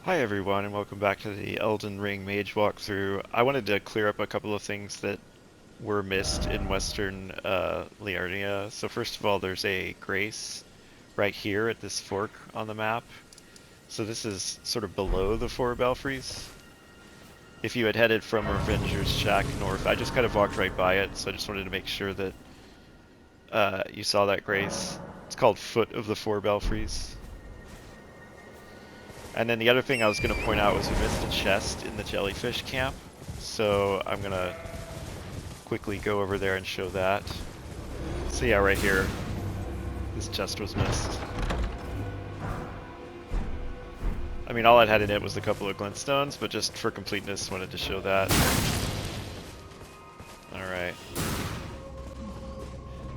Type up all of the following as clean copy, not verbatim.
Hi everyone, and welcome back to the Elden Ring Mage walkthrough. I wanted to clear up a couple of things that were missed in Western Liurnia. So first of all, there's a grace right here at this fork on the map. So this is sort of below the four belfries. If you had headed from Revenger's Shack north, I just kind of walked right by it, so I just wanted to make sure that you saw that grace. It's called Foot of the Four Belfries. And then the other thing I was going to point out was we missed a chest in the jellyfish camp. So I'm going to quickly go over there and show that. So yeah, right here, this chest was missed. I mean, all it had in it was a couple of glintstones, but just for completeness, wanted to show that. Alright.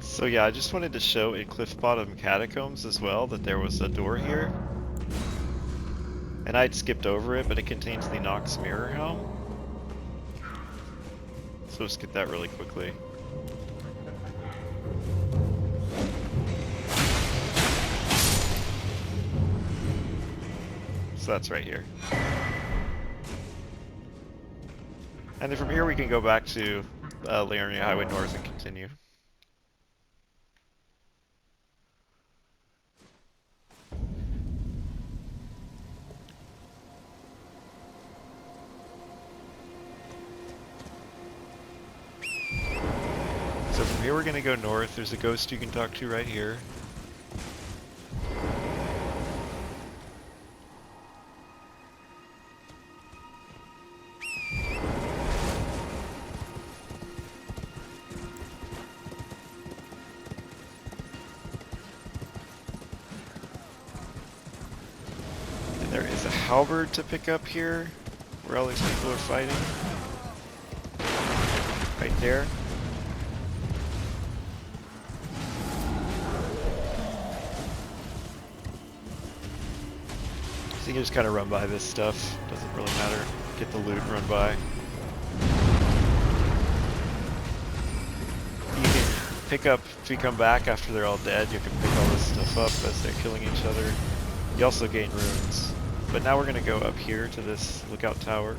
So yeah, I just wanted to show in Cliff Bottom Catacombs as well that there was a door here. And I'd skipped over it, but it contains the Nox Mirrorhelm. So let's get that really quickly. So that's right here. And then from here we can go back to Liurnia Highway North and continue. So from here we're going to go north. There's a ghost you can talk to right here. And there is a halberd to pick up here, where all these people are fighting. Right there. So you can just kind of run by this stuff. Doesn't really matter. Get the loot and run by. You can pick up, if you come back after they're all dead, you can pick all this stuff up as they're killing each other. You also gain runes. But now we're going to go up here to this lookout tower.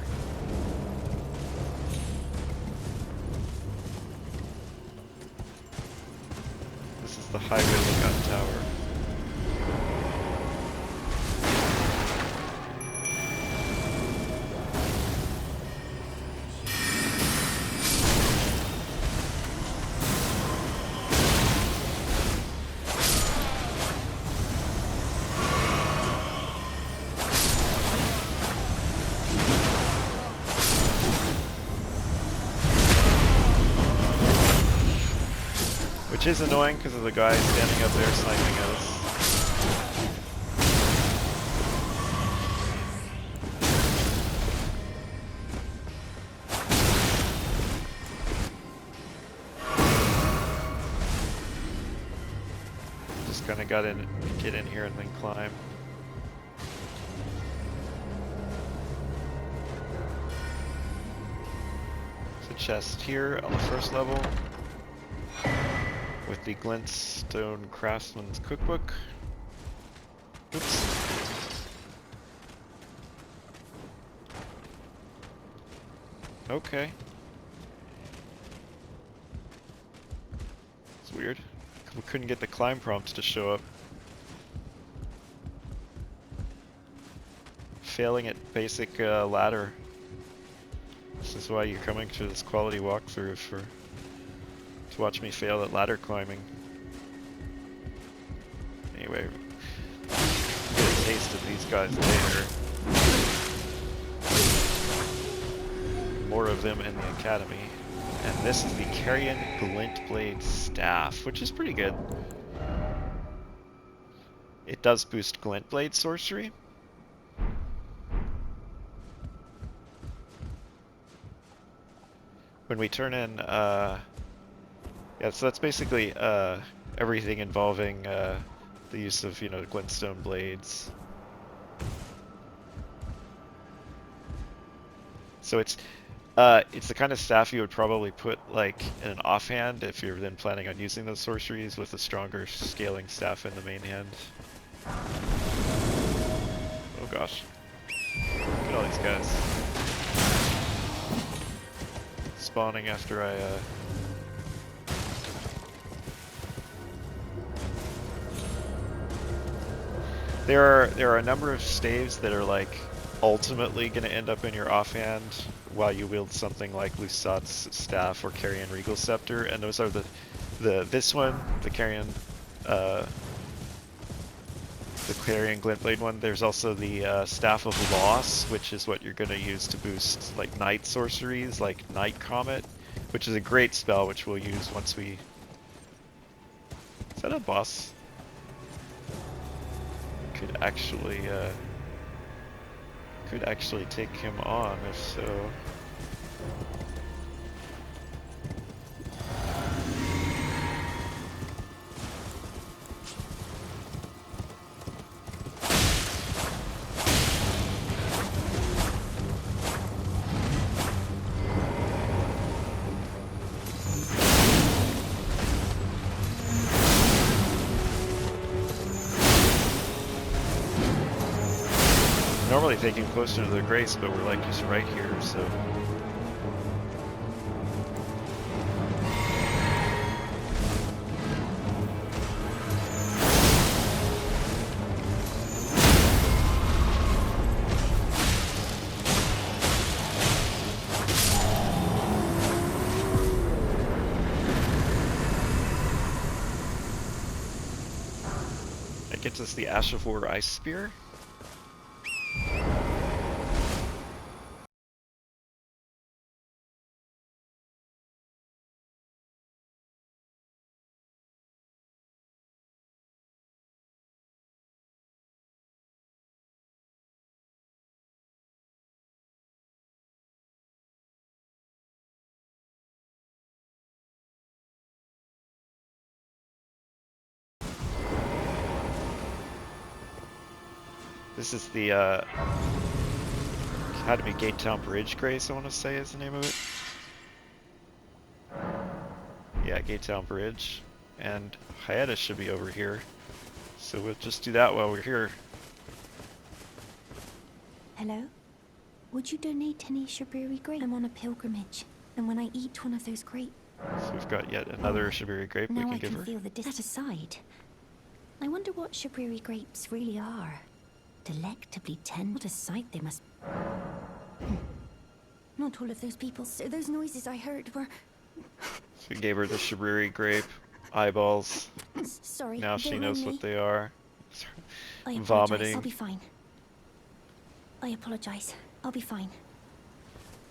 This is the highway lookout tower. Which is annoying because of the guy standing up there sniping at us. Just kind of get in here and then climb. There's a chest here on the first level with the Glintstone Craftsman's Cookbook. Oops. Okay. It's weird. We couldn't get the climb prompts to show up. Failing at basic ladder. This is why you're coming to this quality walkthrough to watch me fail at ladder climbing. Anyway, get a taste of these guys later. More of them in the academy. And this is the Carian Glintblade staff, which is pretty good. It does boost Glintblade sorcery. When we turn in, yeah, so that's basically everything involving the use of, glintstone blades. So it's the kind of staff you would probably put like in an offhand if you're then planning on using those sorceries, with a stronger scaling staff in the main hand. Oh gosh. Look at all these guys. Spawning after I, There are a number of staves that are like ultimately going to end up in your offhand while you wield something like Lusat's staff or Carian Regal Scepter, and those are this one, the Carian Glintblade one. There's also the Staff of Loss, which is what you're going to use to boost like night sorceries, like Night Comet, which is a great spell which we'll use once we... Is that a boss? Could actually take him on if so. Normally take him closer to the Grace, but we're like just right here, so... That gets us the Ash of War Ice Spear. This is the Academy Gatetown Bridge Grace, I want to say is the name of it. Yeah, Gatetown Bridge. And Hyetta should be over here. So we'll just do that while we're here. Hello? Would you donate any Shabiri grape? I'm on a pilgrimage, and when I eat one of those grapes... So we've got yet another Shabiri grape we can give her. Now I can feel the that aside. I wonder what Shabiri grapes really are. Delectably tender. What a sight they must... Not all of those people, so those noises I heard were... So we gave her the Shabiri grape eyeballs. Sorry. Now she knows what they are. I apologize. Vomiting. I'll be fine. I apologize. I'll be fine.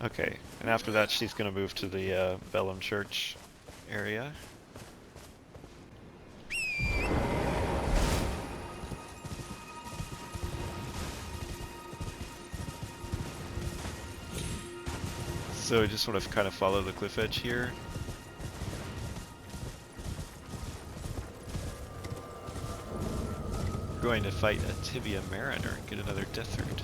Okay, and after that she's going to move to the Vellum Church area. So I just want to kind of follow the cliff edge here. We're going to fight a Tibia Mariner and get another Deathroot.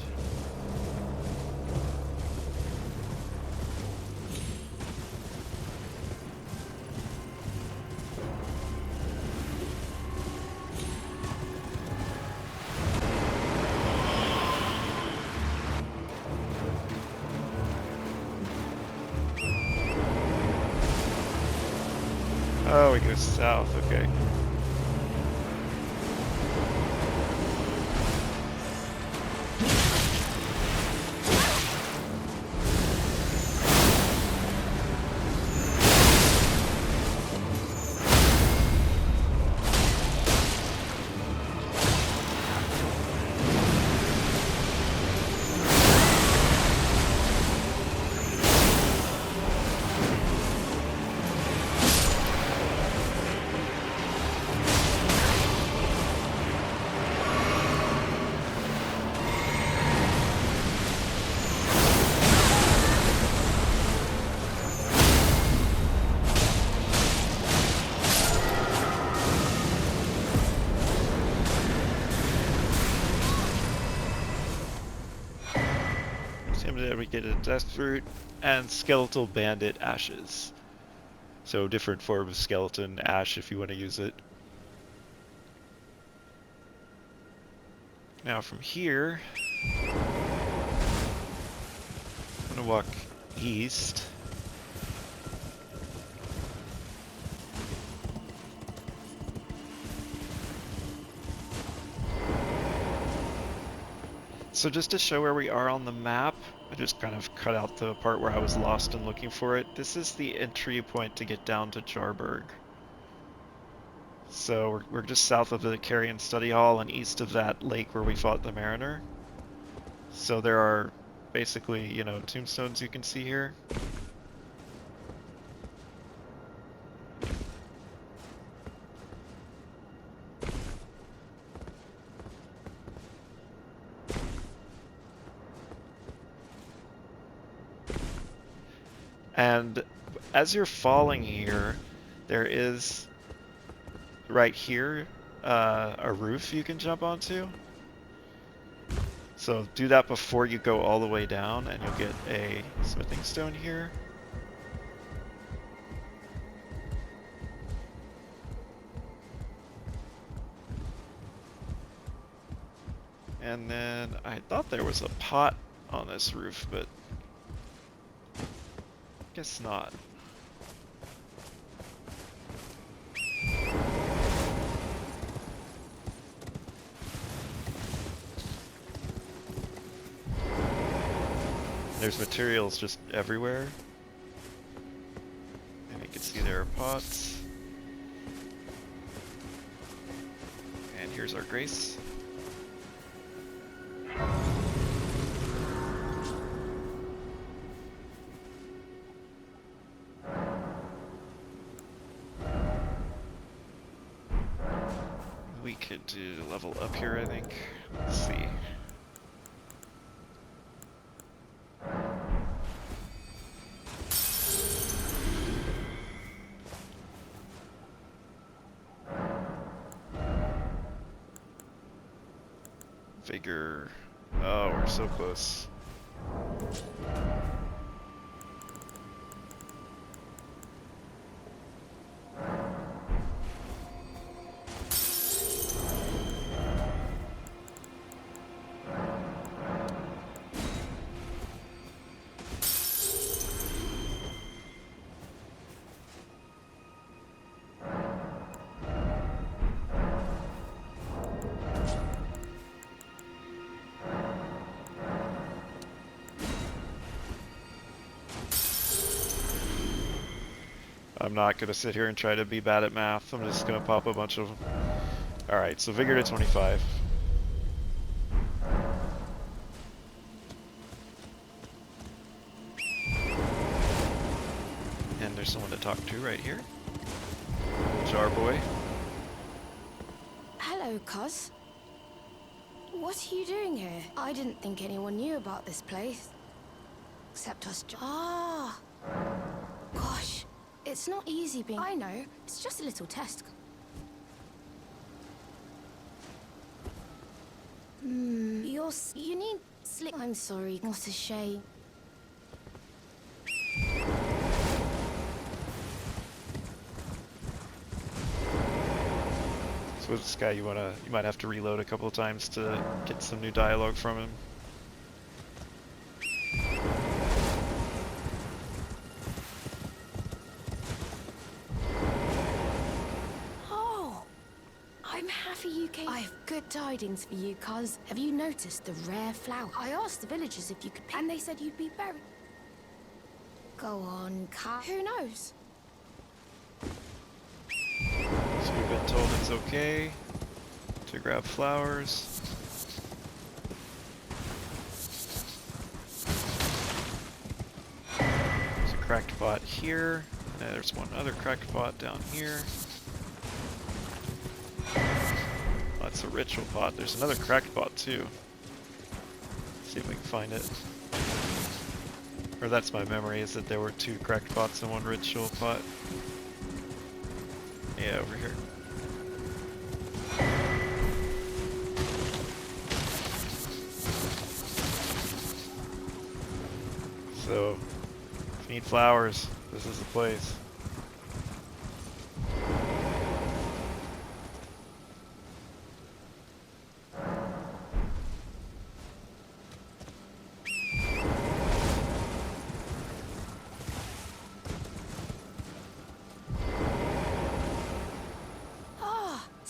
Oh, we go south, okay. We get a Deathroot and Skeletal Bandit Ashes. So different form of skeleton ash if you want to use it. Now from here, gonna walk east. So just to show where we are on the map, I just kind of cut out the part where I was lost and looking for it. This is the entry point to get down to Jarburg. So we're just south of the Carian study hall and east of that lake where we fought the Mariner. So there are basically, you know, tombstones you can see here. And as you're falling here, there is right here a roof you can jump onto. So do that before you go all the way down, and you'll get a smithing stone here. And then I thought there was a pot on this roof, but guess not. There's materials just everywhere. And you can see there are pots. And here's our grace. We could do level up here, I think. Let's see. Vigor. Oh, we're so close. I'm not going to sit here and try to be bad at math. I'm just going to pop a bunch of them. Alright, so Vigor to 25. And there's someone to talk to right here. Jar boy. Hello, cuz. What are you doing here? I didn't think anyone knew about this place. Except us. Ah! Gosh, it's not easy being... I know, it's just a little test. You need slick... I'm sorry, what a shame. So with this guy, you might have to reload a couple of times to get some new dialogue from him. Oh, I'm happy you came. I have good tidings for you, cuz. Have you noticed the rare flower? I asked the villagers if you could pick, and they said you'd be very... Go on, cuz. Who knows? So we've been told it's okay to grab flowers. There's a cracked pot here. And there's one other cracked pot down here. Oh, that's a ritual pot. There's another cracked pot too. Let's see if we can find it. Or that's my memory, is that there were two cracked pots and one ritual pot. Yeah, over here. So, if you need flowers, this is the place.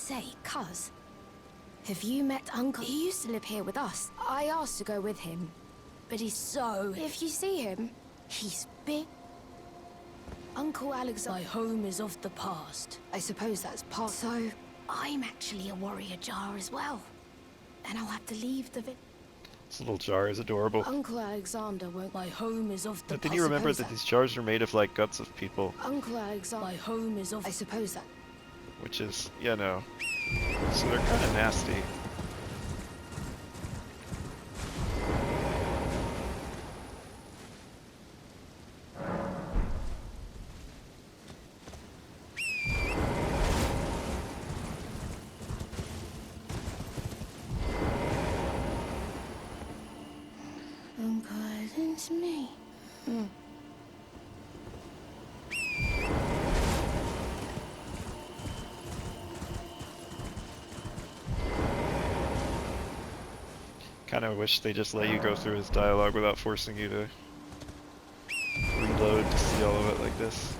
Say, cuz, have you met Uncle? He used to live here with us. I asked to go with him, but he's so... If you see him, he's big. Uncle Alexander. My home is of the past. I suppose that's part. So, I'm actually a warrior jar as well. And I'll have to leave the This little jar is adorable. Uncle Alexander won't. My home is of the But then you remember that these jars are made of like guts of people. Uncle Alexander. My home is of. I suppose that. Which is, you know, so they're kind of nasty. Uncle to me. Kind of wish they just let you go through his dialogue without forcing you to reload to see all of it like this.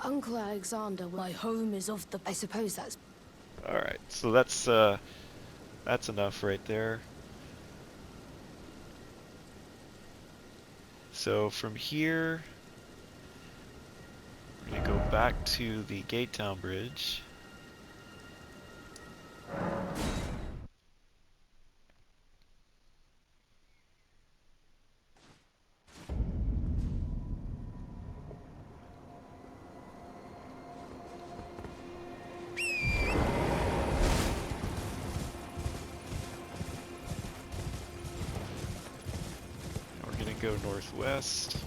Uncle Alexander, my home is of the. I suppose that's. Alright, so that's enough right there. So from here, we're going to go back to the Gate Town Bridge. Go northwest.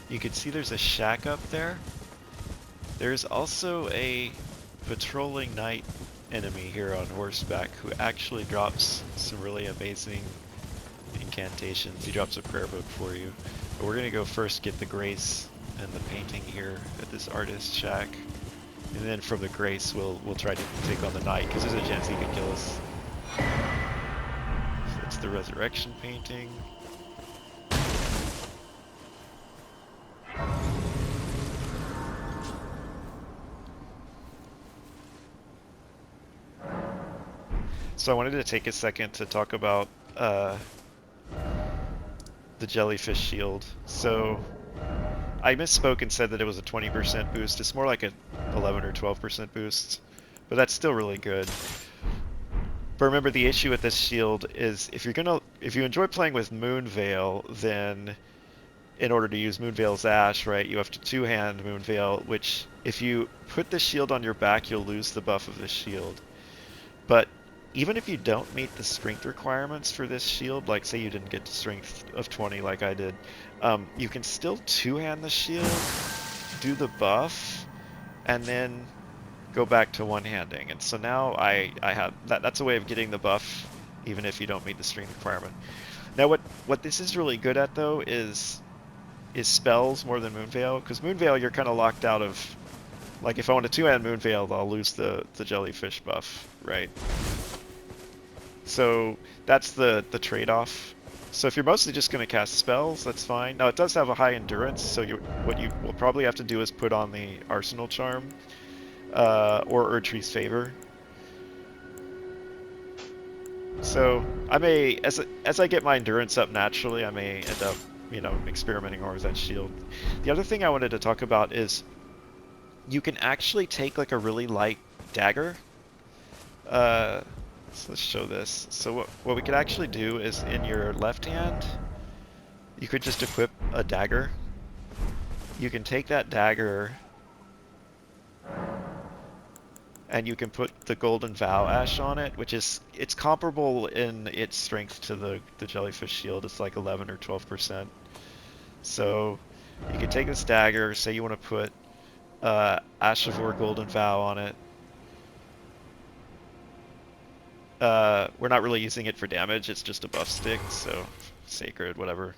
You can see there's a shack up there. There's also a patrolling knight enemy here on horseback who actually drops some really amazing incantations. He drops a prayer book for you. But we're gonna go first get the grace and the painting here at this artist shack, and then from the grace we'll try to take on the knight because there's a chance he could kill us. So that's the resurrection painting. So I wanted to take a second to talk about the jellyfish shield. So I misspoke and said that it was a 20% boost. It's more like an 11 or 12% boost, but that's still really good. But remember, the issue with this shield is if you enjoy playing with Moonveil, then in order to use Moonveil's Ash, right, you have to two-hand Moonveil, which if you put the shield on your back, you'll lose the buff of the shield. But even if you don't meet the strength requirements for this shield, like say you didn't get to strength of 20 like I did, you can still two-hand the shield, do the buff, and then go back to one-handing. And so now I have that's a way of getting the buff even if you don't meet the strength requirement. Now what this is really good at though is spells more than Moonveil, because Moonveil you're kind of locked out of, like if I want to two-hand Moonveil I'll lose the jellyfish buff, right? So that's the trade-off. So if you're mostly just going to cast spells, that's fine. Now it does have a high endurance, so what you will probably have to do is put on the Arsenal Charm or Erdtree's Favor. So I may, as I get my endurance up naturally, I may end up, you know, experimenting more with that shield. The other thing I wanted to talk about is you can actually take like a really light dagger. So let's show this. So what we could actually do is in your left hand, you could just equip a dagger. You can take that dagger and you can put the Golden Vow Ash on it, which is, it's comparable in its strength to the Jellyfish Shield. It's like 11 or 12%. So you can take this dagger, say you want to put Ash of War Golden Vow on it. We're not really using it for damage, it's just a buff stick, so sacred, whatever.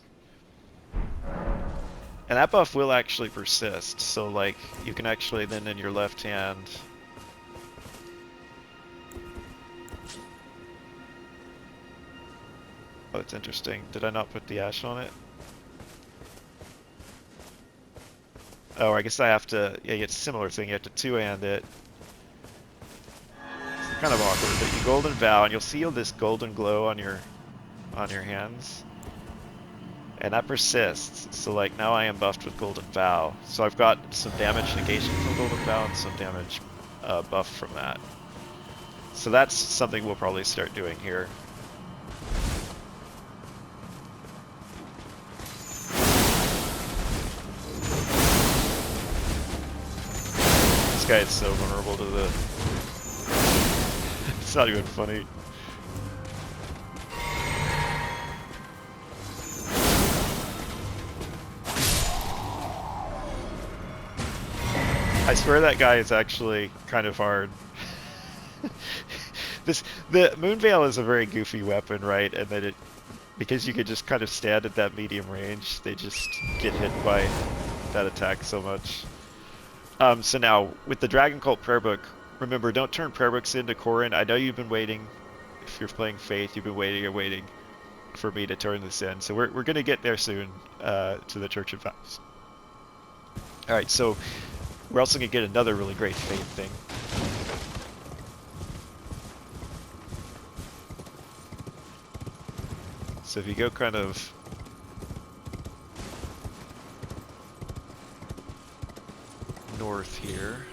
And that buff will actually persist, so like you can actually then in your left hand Oh, it's interesting. Did I not put the ash on it? Oh, I guess I have to, yeah, it's a similar thing. You have to two-hand it. It's kind of awkward, but you golden vow, and you'll see this golden glow on your hands. And that persists. So like now I am buffed with Golden Vow. So I've got some damage negation from Golden Vow and some damage buff from that. So that's something we'll probably start doing here. This guy is so vulnerable to the... It's not even funny. I swear that guy is actually kind of hard. The Moonveil is a very goofy weapon, right? And then because you could just kind of stand at that medium range, they just get hit by that attack so much. So now, with the Dragon Cult Prayerbook, remember, don't turn Prayerbooks into Corin. I know you've been waiting. If you're playing Faith, you've been waiting and waiting for me to turn this in. So we're going to get there soon to the Church of Vows. Alright, so we're also going to get another really great Faith thing. So if you go kind of north here,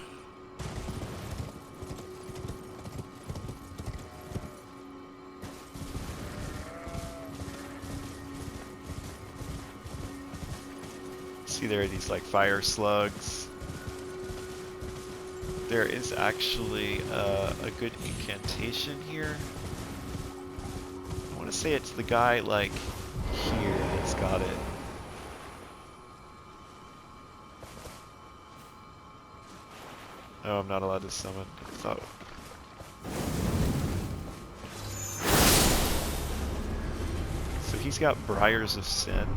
see there are these like fire slugs. There is actually a good incantation here. I want to say it's the guy like here that's got it. Oh, I'm not allowed to summon. I thought. So he's got Briars of Sin,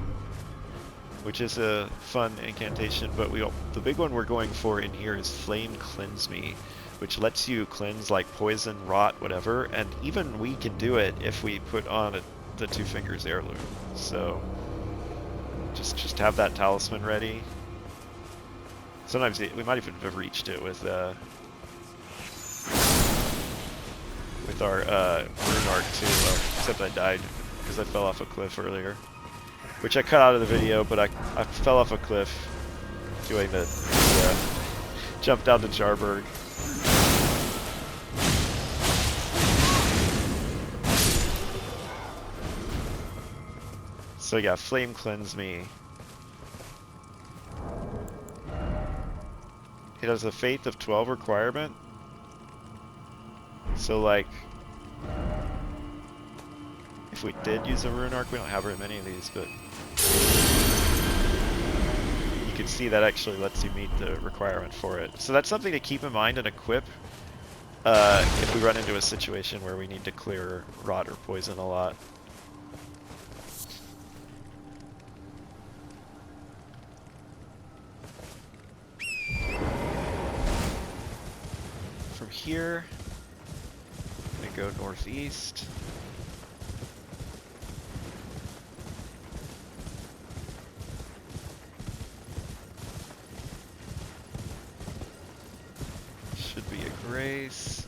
which is a fun incantation, but the big one we're going for in here is Flame Cleanse Me, which lets you cleanse like poison, rot, whatever, and even we can do it if we put on the Two Fingers Heirloom. So just have that talisman ready. Sometimes we might even have reached it with our Rune Arc too, except I died because I fell off a cliff earlier. Which I cut out of the video, but I fell off a cliff doing the jump down to Jarburg. So yeah, Flame Cleanse Me. It has a Faith of 12 requirement. So like, if we did use a Rune Arc, we don't have very many of these, but you can see that actually lets you meet the requirement for it. So that's something to keep in mind and equip if we run into a situation where we need to clear rot or poison a lot. From here, I'm gonna go northeast. Should be a grace.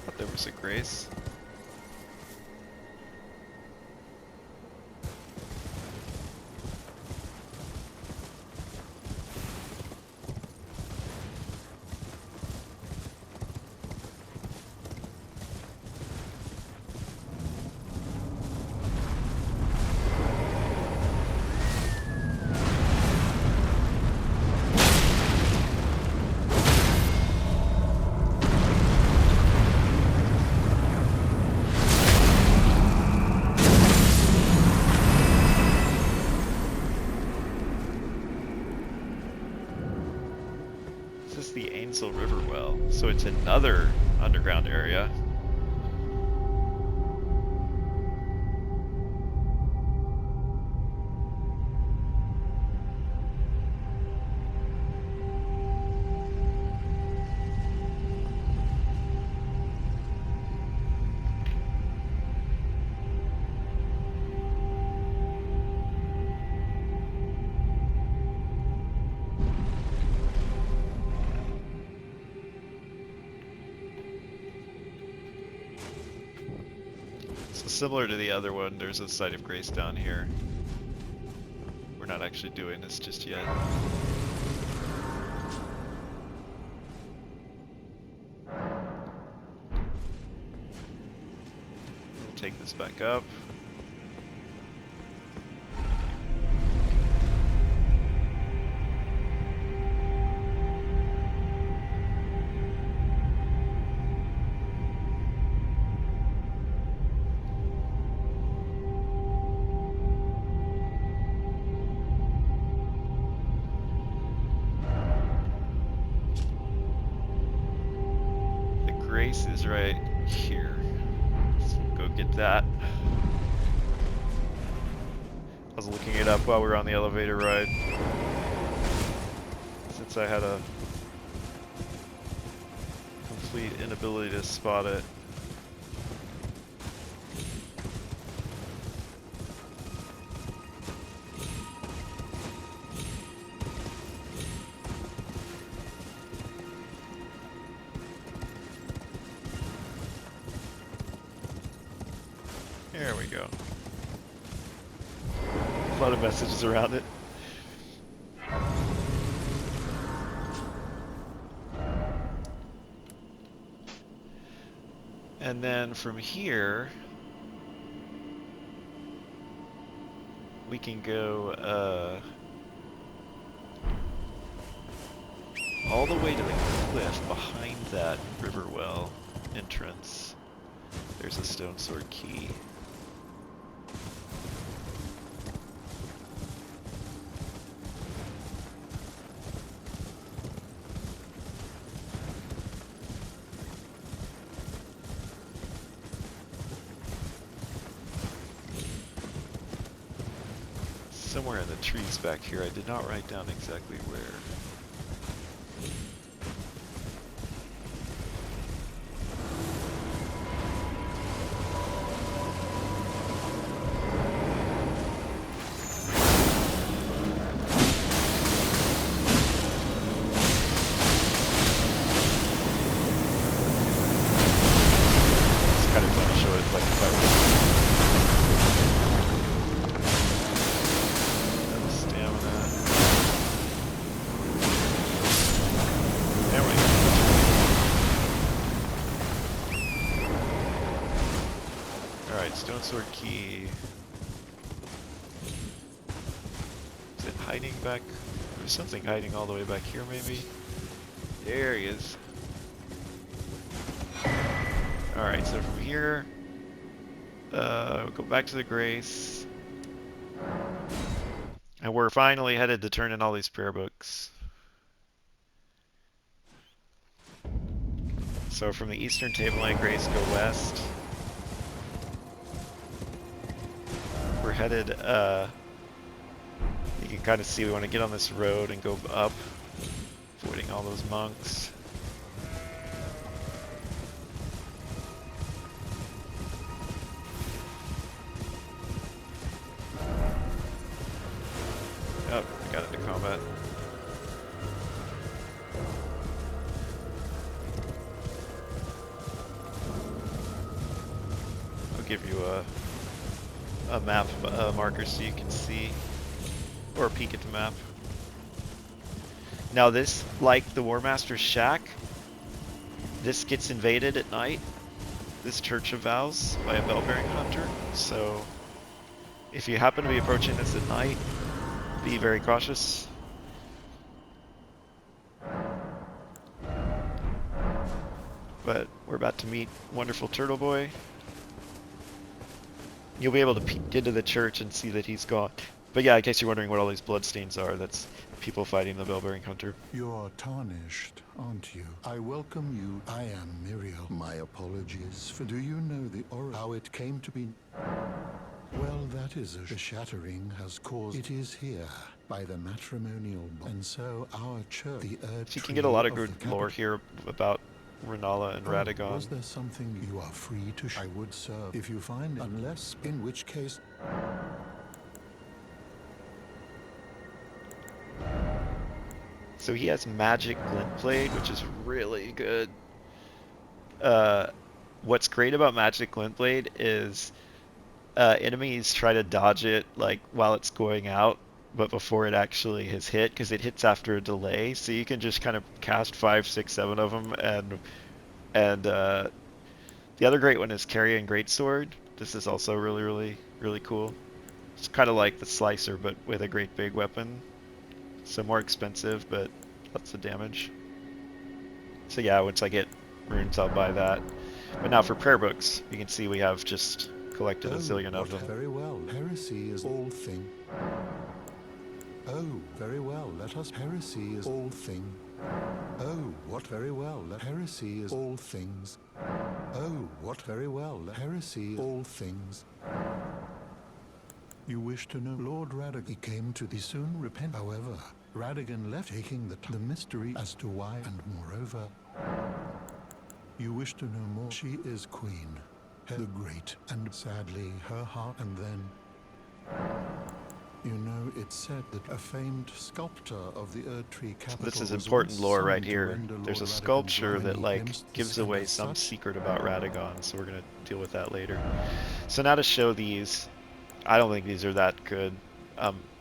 Thought there was a grace. This is the Ainsel River Well, so it's another underground area. similar to the other one, there's a Site of Grace down here. We're not actually doing this just yet. We'll take this back up. Is right here. Let's go get that. I was looking it up while we were on the elevator ride, since I had a complete inability to spot it. There we go. A lot of messages around it. And then from here, we can go all the way to the cliff behind that river well entrance. There's a Stonesword Key. Somewhere in the trees back here. I did not write down exactly where. It's kind of fun to show it like if I were Stonesword Key. Is it hiding back? There's something hiding all the way back here, maybe? There he is. Alright, so from here, we'll go back to the Grace. And we're finally headed to turn in all these prayer books. So from the eastern tableland Grace, go west. We're headed, you can kind of see we want to get on this road and go up, avoiding all those monks. Oh, I got into combat. I'll give you a map marker so you can see, or a peek at the map. Now this, like the War Master's shack, this gets invaded at night, this Church of Vows, by a bell-bearing hunter, so if you happen to be approaching this at night, be very cautious. But we're about to meet wonderful Turtle Boy. You'll be able to peek into the church and see that he's gone. But yeah, in case you're wondering what all these bloodstains are, that's people fighting the bell-bearing hunter. You're tarnished, aren't you? I welcome you. I am Muriel. My apologies for... Do you know the aura? How it came to be... Well, that is the shattering has caused... It is here, by the matrimonial bond. And so our church... The earth. So you can get a lot of good lore here about Renala and Radagon. Was there something you are free to I would serve if you find it, unless, in which case... So he has magic Glintblade, which is really good. What's great about magic Glintblade is enemies try to dodge it like while it's going out, but before it actually has hit, because it hits after a delay. So you can just kind of cast 5, 6, 7 of them, and the other great one is Carian Greatsword. This is also really, really, really cool. It's kind of like the Slicer, but with a great big weapon. So more expensive, but lots of damage. So yeah, once I get runes, I'll buy that. But now for prayer books, you can see we have just collected a zillion of them. Very well. Heresy is all thing. Oh, very well. Let us. Heresy is all thing. Oh, what very well. Heresy is all things. Oh, what very well. Heresy is all things. You wish to know Lord Radigan came to thee soon repent. However, Radigan left taking the mystery as to why, and moreover, you wish to know more. She is queen, the great, and sadly her heart, and then, you know, it's said that a famed sculptor of the Erdtree capital. This is was important once lore right summoned to here. render There's a Lord Radigan's sculpture that wine. like Glimpsed the gives sun away as some such. secret about Radagon, so we're gonna deal with that later. So now to show these, I don't think these are that good.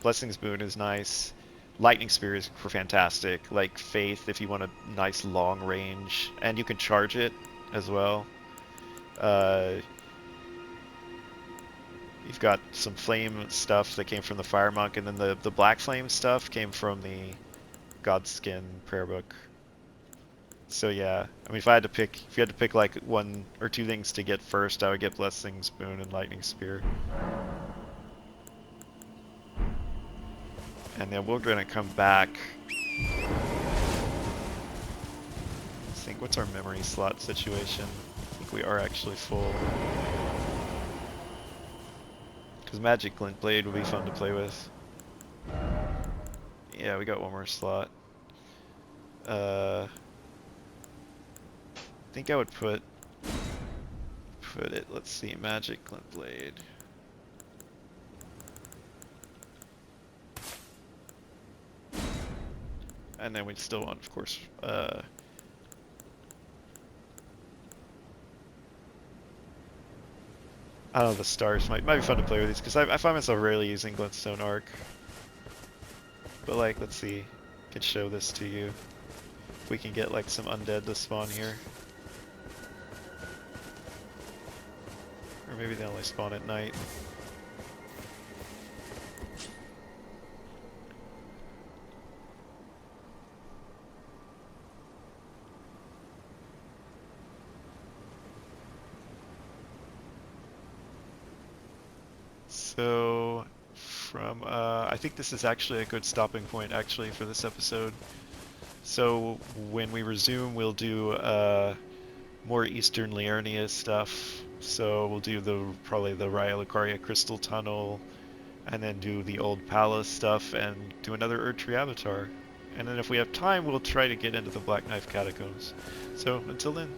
Blessing's Boon is nice. Lightning Spear is fantastic. Like Faith, if you want a nice long range, and you can charge it as well. You've got some flame stuff that came from the Fire Monk, and then the black flame stuff came from the Godskin Prayerbook. So yeah, I mean, if you had to pick like 1 or 2 things to get first, I would get Blessing's Boon and Lightning Spear. And then we're gonna come back. Let's think, what's our memory slot situation? I think we are actually full. Because Magic Glintblade would be fun to play with. Yeah, we got 1 more slot. I think I would put it, let's see, Magic Glintblade. And then we'd still want, of course, I don't know, the stars might be fun to play with these, because I find myself rarely using Glintstone Arc. But like, let's see, I can show this to you. If we can get like some undead to spawn here. Or maybe they only spawn at night. So, from, I think this is actually a good stopping point actually for this episode. So, when we resume, we'll do more Eastern Liurnia stuff. So, we'll do probably the Raya Lucaria Crystal Tunnel, and then do the Old Palace stuff, and do another Erdtree Avatar. And then if we have time, we'll try to get into the Black Knife Catacombs. So, until then.